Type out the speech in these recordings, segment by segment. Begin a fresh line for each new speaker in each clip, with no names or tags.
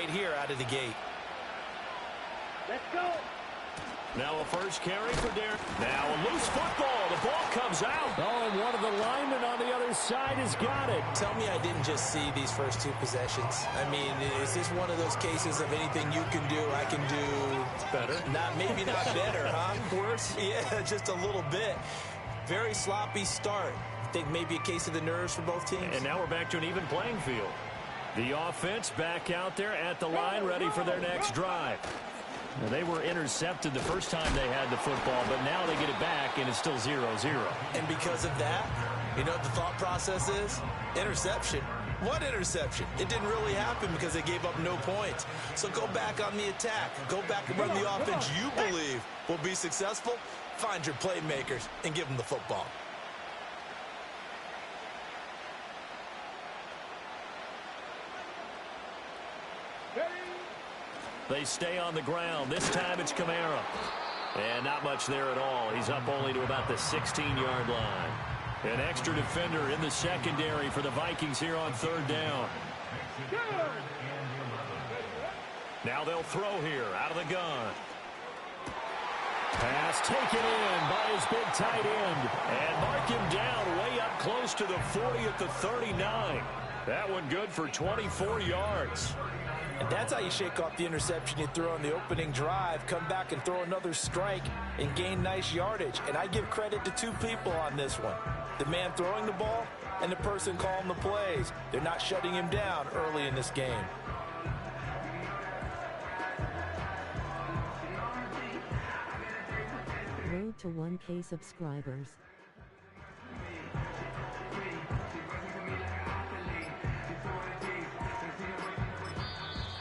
right here out of the gate.
Let's go.
Now a first carry for Derek. Now a loose football. The ball comes out.
Oh, and one of the linemen on the other side has got it.
Tell me I didn't just see these first two possessions. I mean, is this one of those cases of anything you can do, I can do
better?
Maybe not better, huh?
Worse?
Yeah, just a little bit. Very sloppy start. I think maybe a case of the nerves for both teams.
And now we're back to an even playing field. The offense back out there at the line, ready for their next drive. Now, they were intercepted the first time they had the football, but now they get it back, and it's still 0-0.
And because of that, you know what the thought process is? Interception. What interception? It didn't really happen because they gave up no points. So go back on the attack. Go back and run the offense you believe will be successful. Find your playmakers and give them the football.
They stay on the ground. This time it's Kamara. And not much there at all. He's up only to about the 16-yard line. An extra defender in the secondary for the Vikings here on third down. Now they'll throw here out of the gun. Pass taken in by his big tight end. And mark him down way up close to the 40 at the 39. That one good for 24 yards.
And that's how you shake off the interception you throw on the opening drive, come back and throw another strike and gain nice yardage. And I give credit to two people on this one. The man throwing the ball and the person calling the plays. They're not shutting him down early in this game.
Road to 1K subscribers.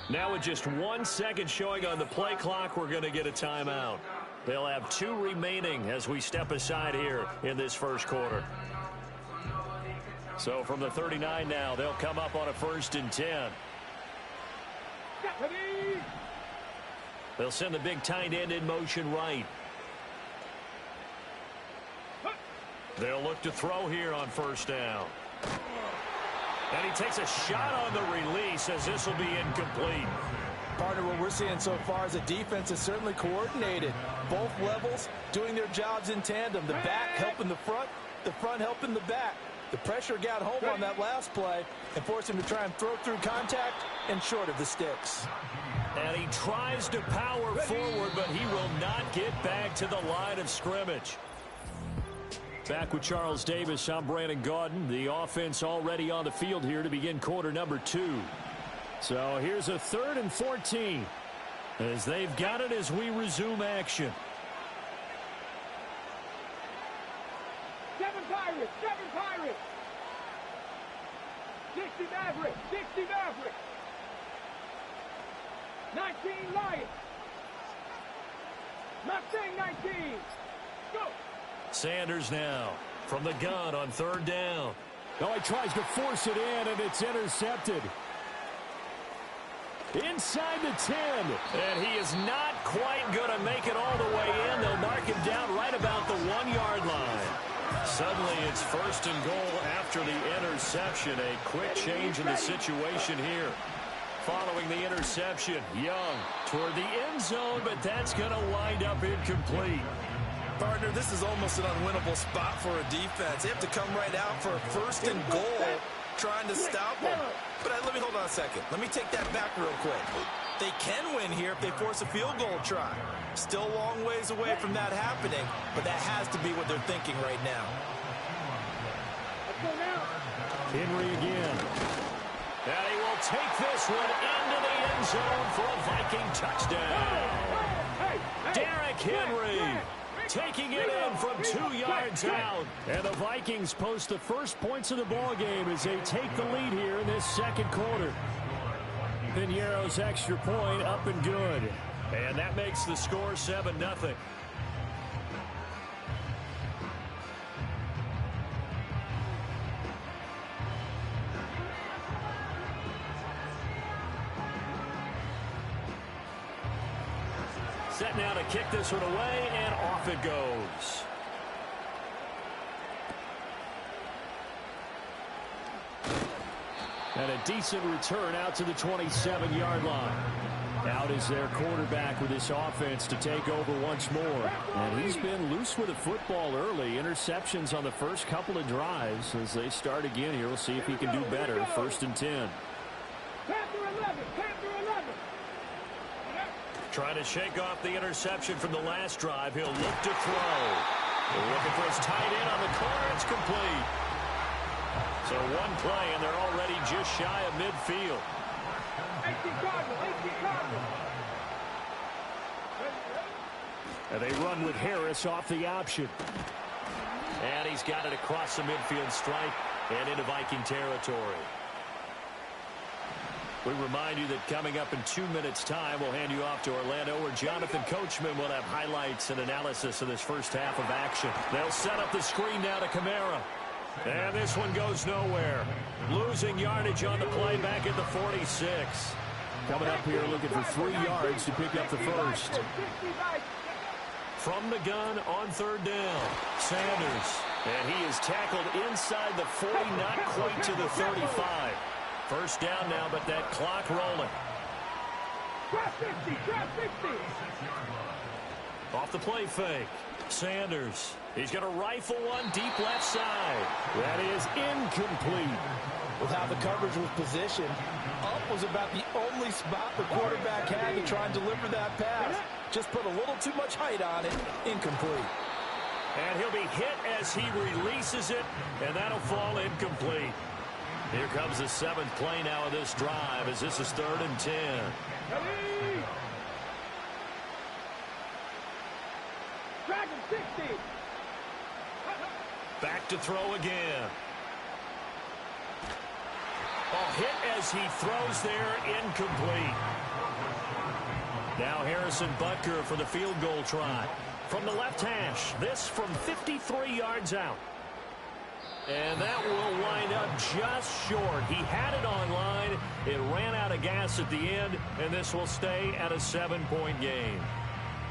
Now with just 1 second showing on the play clock, we're going to get a timeout. They'll have 2 remaining as we step aside here in this first quarter. So from the 39 now, they'll come up on a 1st and 10. They'll send the big tight end in motion right. They'll look to throw here on 1st down. And he takes a shot on the release as this will be incomplete.
Partner, what we're seeing so far is a defense is certainly coordinated. Both levels doing their jobs in tandem. The back helping the front helping the back. The pressure got home on that last play and forced him to try and throw through contact and short of the sticks.
And he tries to power forward, but he will not get back to the line of scrimmage. Back with Charles Davis, I'm Brandon Gaudin. The offense already on the field here to begin quarter number 2. So here's a 3rd and 14 as they've got it as we resume action.
7 Pirates, 7 Pirates. 60 Mavericks, 60 Mavericks. 19 Lions. Not saying 19. Go.
Sanders now from the gun on 3rd down.
Oh, he tries to force it in, and it's intercepted. Inside the 10.
And he is not quite going to make it all the way in. They'll mark him down right about the 1-yard line. Suddenly it's 1st and goal after the interception. A quick change in the situation here. Following the interception, Young toward the end zone, but that's going to wind up incomplete.
Partner, this is almost an unwinnable spot for a defense. They have to come right out for a 1st and goal, trying to stop them. But let me hold on a second. Let me take that back real quick. They can win here if they force a field goal try. Still a long ways away from that happening, but that has to be what they're thinking right now.
Henry again. And he will take this one into the end zone for a Viking touchdown. Derrick Henry taking it in from 2 yards out. And the Vikings post the first points of the ball game as they take the lead here in this second quarter. Piñeiro's extra point up and good. And that makes the score 7-0. Set now to kick this one away, and off it goes. And a decent return out to the 27-yard line. Out is their quarterback with this offense to take over once more. And he's been loose with the football early. Interceptions on the first couple of drives. As they start again here, we'll see if he can do better. 1st and 10. Trying to shake off the interception from the last drive. He'll look to throw. They're looking for his tight end on the corner. It's complete. So one play, and they're already just shy of midfield. And they run with Harris off the option. And he's got it across the midfield stripe and into Viking territory. We remind you that coming up in 2 minutes' time, we'll hand you off to Orlando, where Jonathan Coachman will have highlights and analysis of this first half of action. They'll set up the screen now to Kamara. And this one goes nowhere. Losing yardage on the play back at the 46. Coming up here looking for 3 yards to pick up the first. From the gun on 3rd down, Sanders. And he is tackled inside the 40, not quite to the 35. First down now, but that clock rolling. Off the play fake. Sanders. He's going to rifle one deep left side. That is incomplete.
With how the coverage was positioned, up was about the only spot the quarterback had to try and deliver that pass. Just put a little too much height on it. Incomplete.
And he'll be hit as he releases it, and that'll fall incomplete. Here comes the 7th play now of this drive, as this is 3rd and 10. Back to throw again. Oh, hit as he throws there, incomplete. Now Harrison Butker for the field goal try. From the left hash, this from 53 yards out. And that will wind up just short. He had it on line. It ran out of gas at the end, and this will stay at a 7-point game.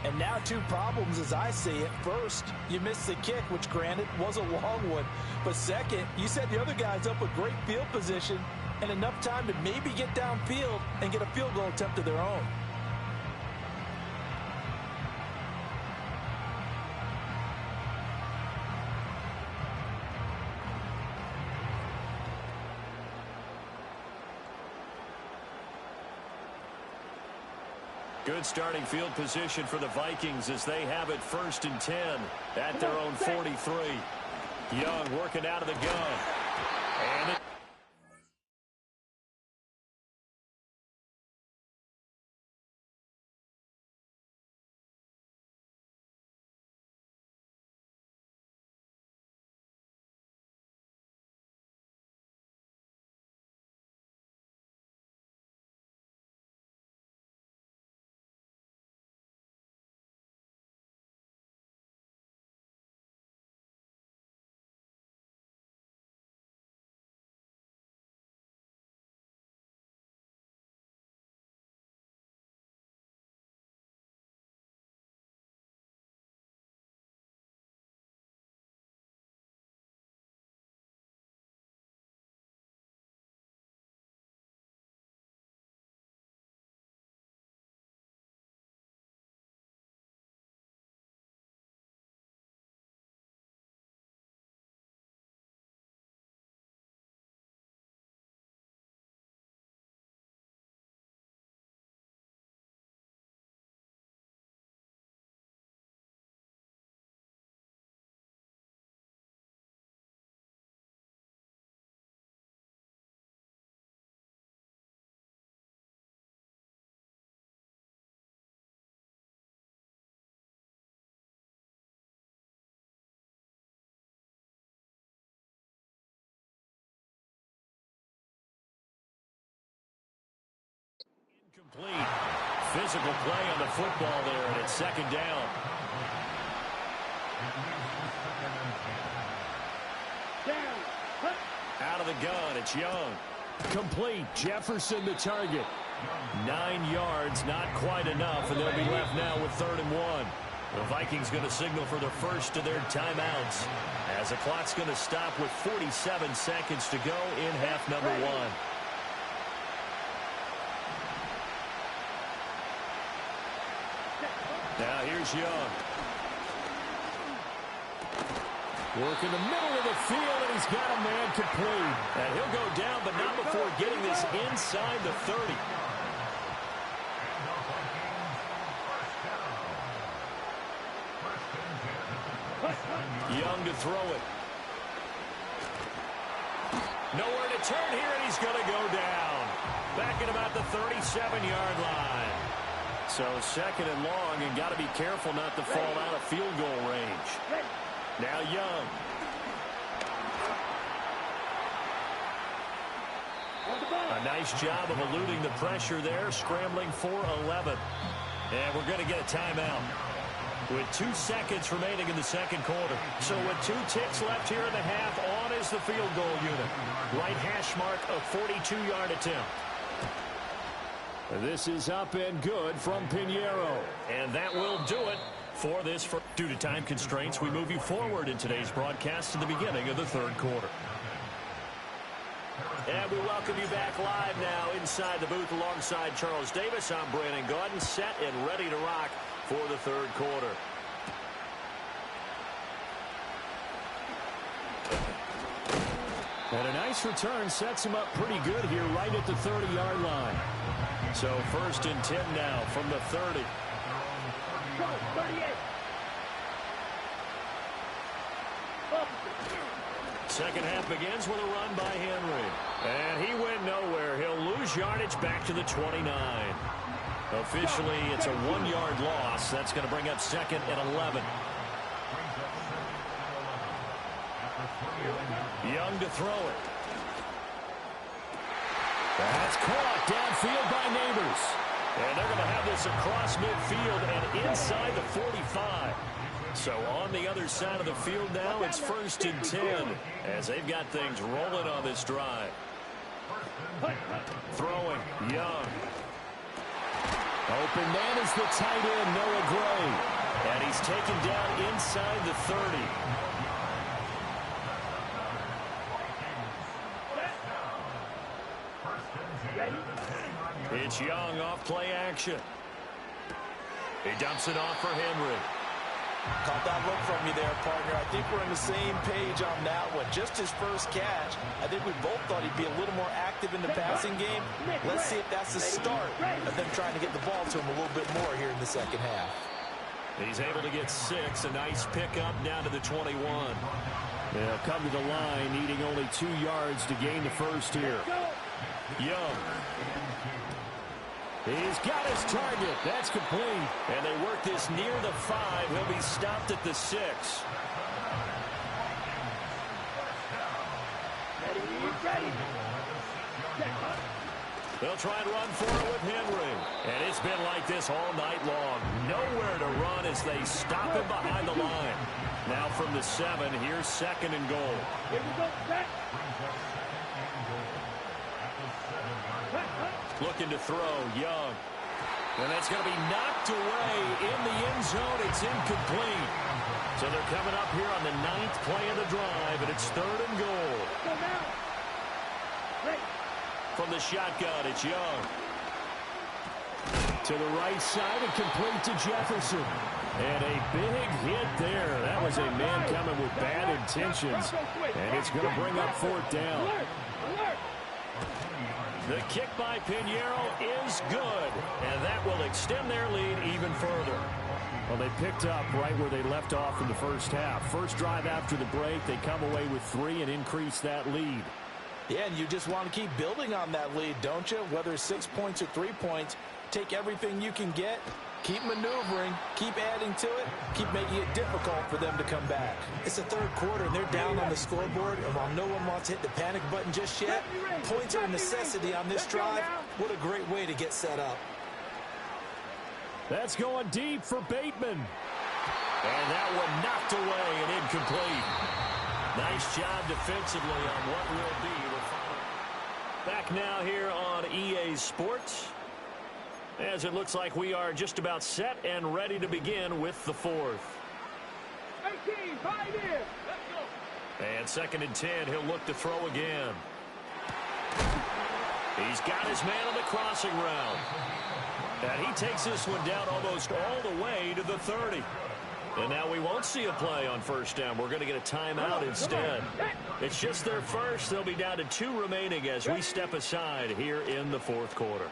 And now 2 problems as I see it. First, you missed the kick, which granted was a long one. But second, you set the other guys up with great field position and enough time to maybe get downfield and get a field goal attempt of their own.
Good starting field position for the Vikings as they have it 1st and 10 at their own 43. Young working out of the gun. And complete. Physical play on the football there, and it's 2nd down. Out of the gun, it's Young. Complete. Jefferson the target. 9 yards, not quite enough, and they'll be left now with 3rd and 1. The Vikings going to signal for the first of their timeouts as the clock's going to stop with 47 seconds to go in half number 1. Now here's Young.
Working the middle of the field, and he's got a man complete.
And he'll go down, but not before getting this inside the 30. Young to throw it. Nowhere to turn here, and he's going to go down. Back at about the 37-yard line. So second and long, and got to be careful not to fall out of field goal range. Now Young. A nice job of eluding the pressure there, scrambling for 11. And we're going to get a timeout with 2 seconds remaining in the second quarter. So with 2 ticks left here in the half, on is the field goal unit. Right hash mark, a 42-yard attempt.
This is up and good from Pinheiro.
And that will do it for this. Due to time constraints, we move you forward in today's broadcast to the beginning of the third quarter. And we welcome you back live now inside the booth alongside Charles Davis. I'm Brandon Gaudin, set and ready to rock for the third quarter.
And a nice return sets him up pretty good here right at the 30-yard line.
So first and 10 now from the 30. Second half begins with a run by Henry. And he went nowhere. He'll lose yardage back to the 29. Officially, it's a 1-yard loss. That's going to bring up second and 11. Young to throw it.
That's caught downfield by Neighbors.
And they're going to have this across midfield and inside the 45. So on the other side of the field now, it's first and 10 as they've got things rolling on this drive. Throwing, Young.
Open man is the tight end, Noah Gray.
And he's taken down inside the 30. It's Young off play action. He dumps it off for Henry.
Caught that look from you there, partner. I think we're on the same page on that one. Just his first catch. I think we both thought he'd be a little more active in the passing game. Let's see if that's the start of them trying to get the ball to him a little bit more here in the second half.
He's able to get 6. A nice pickup down to the 21.
They'll come to the line, needing only 2 yards to gain the first here.
Young.
He's got his target. That's complete.
And they work this near the 5. He'll be stopped at the 6. They'll try and run for it with Henry. And it's been like this all night long. Nowhere to run as they stop him behind the line. Now from the 7, here's second and goal. Looking to throw, Young. And that's going to be knocked away in the end zone. It's incomplete. So they're coming up here on the 9th play of the drive, and it's third and goal. From the shotgun, it's Young.
To the right side and complete to Jefferson. And a big hit there. That was a man coming with bad intentions. And it's going to bring up fourth down.
The kick by Pinheiro is good, and that will extend their lead even further.
Well, they picked up right where they left off in the first half. First drive after the break, they come away with 3 and increase that lead.
Yeah, and you just want to keep building on that lead, don't you? Whether it's 6 points or 3 points, take everything you can get, keep maneuvering, keep adding to it, keep making it difficult for them to come back. It's the third quarter, and they're down on the scoreboard, and while no one wants to hit the panic button just yet, points are a necessity on this drive. What a great way to get set up.
That's going deep for Bateman.
And that one knocked away and incomplete. Nice job defensively on what will be the final. Back now here on EA Sports, as it looks like we are just about set and ready to begin with the fourth.
18, 5 in. Let's go.
And second and 10, he'll look to throw again. He's got his man on the crossing route. And he takes this one down almost all the way to the 30. And now we won't see a play on first down. We're going to get a timeout instead. It's just their first. They'll be down to 2 remaining as we step aside here in the fourth quarter.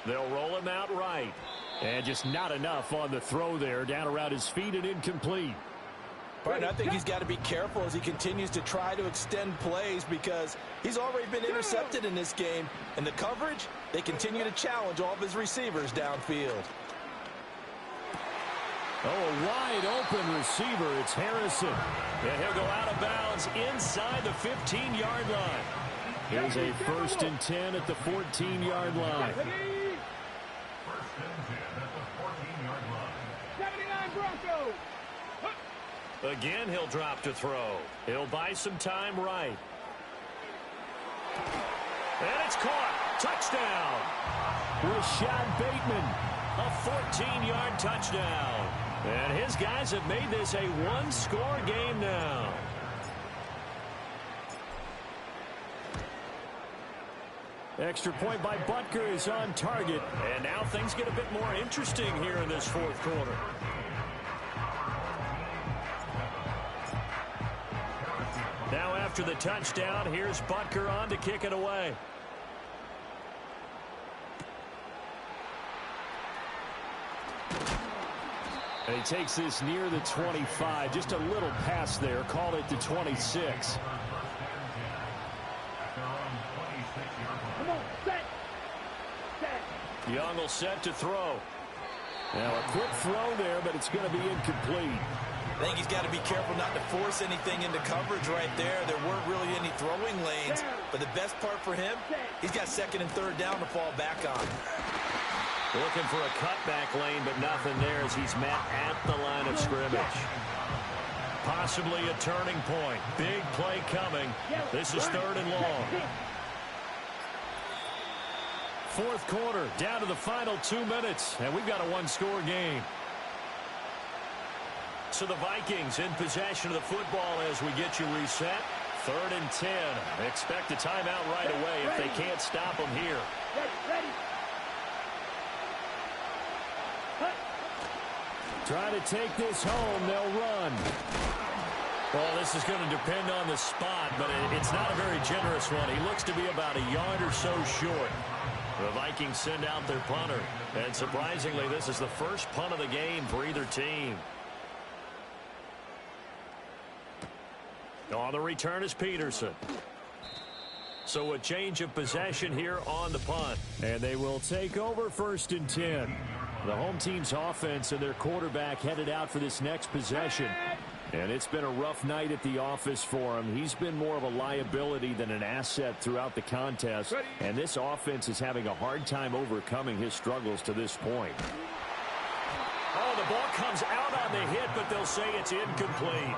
They'll roll him out right.
And just not enough on the throw there. Down around his feet and incomplete.
Partner, I think he's got to be careful as he continues to try to extend plays because he's already been intercepted in this game. And the coverage, they continue to challenge all of his receivers downfield.
Oh, a wide open receiver. It's Harrison.
And he'll go out of bounds inside the 15-yard line.
Here's a 1st and 10 at the 14-yard line.
79 Broncos.
Again, he'll drop to throw. He'll buy some time right. And it's caught. Touchdown.
Rashad Bateman.
A 14-yard touchdown. And his guys have made this a one-score game now.
Extra point by Butker is on target.
And now things get a bit more interesting here in this fourth quarter. Now after the touchdown, here's Butker on to kick it away.
And he takes this near the 25. Just a little pass there. Call it the 26.
Come on, set.
Young will set to throw.
Now a quick throw there, but it's going to be incomplete.
I think he's got to be careful not to force anything into coverage right there. There weren't really any throwing lanes. But the best part for him, he's got 2nd and 3rd down to fall back on.
Looking for a cutback lane, but nothing there as he's met at the line of scrimmage. Possibly a turning point. Big play coming. This is 3rd and long.
Fourth quarter, down to the final 2 minutes, and we've got a one-score game.
So the Vikings in possession of the football as we get you reset. 3rd and 10. Expect a timeout right away if they can't stop them here.
Ready.
Try to take this home. They'll run.
Well, this is going to depend on the spot, but it's not a very generous one. He looks to be about a yard or so short. The Vikings send out their punter. And surprisingly, this is the first punt of the game for either team. On the return is Peterson. So a change of possession here on the punt.
And they will take over 1st and 10. The home team's offense and their quarterback headed out for this next possession. And it's been a rough night at the office for him. He's been more of a liability than an asset throughout the contest. And this offense is having a hard time overcoming his struggles to this point.
Oh, the ball comes out on the hit, but they'll say it's incomplete.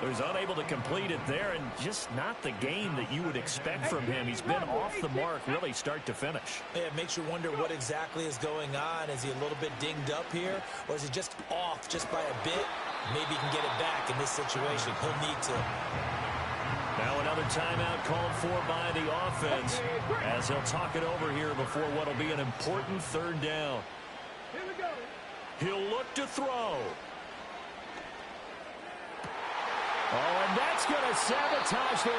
So he's unable to complete it there, and just not the game that you would expect from him. He's been off the mark really start to finish.
Yeah, it makes you wonder what exactly is going on. Is he a little bit dinged up here, or is he just off just by a bit? Maybe he can get it back in this situation. He'll need to.
Now another timeout called for by the offense as he'll talk it over here before what will be an important 3rd down.
Here we go.
He'll look to throw.
Oh, and that's going to sabotage their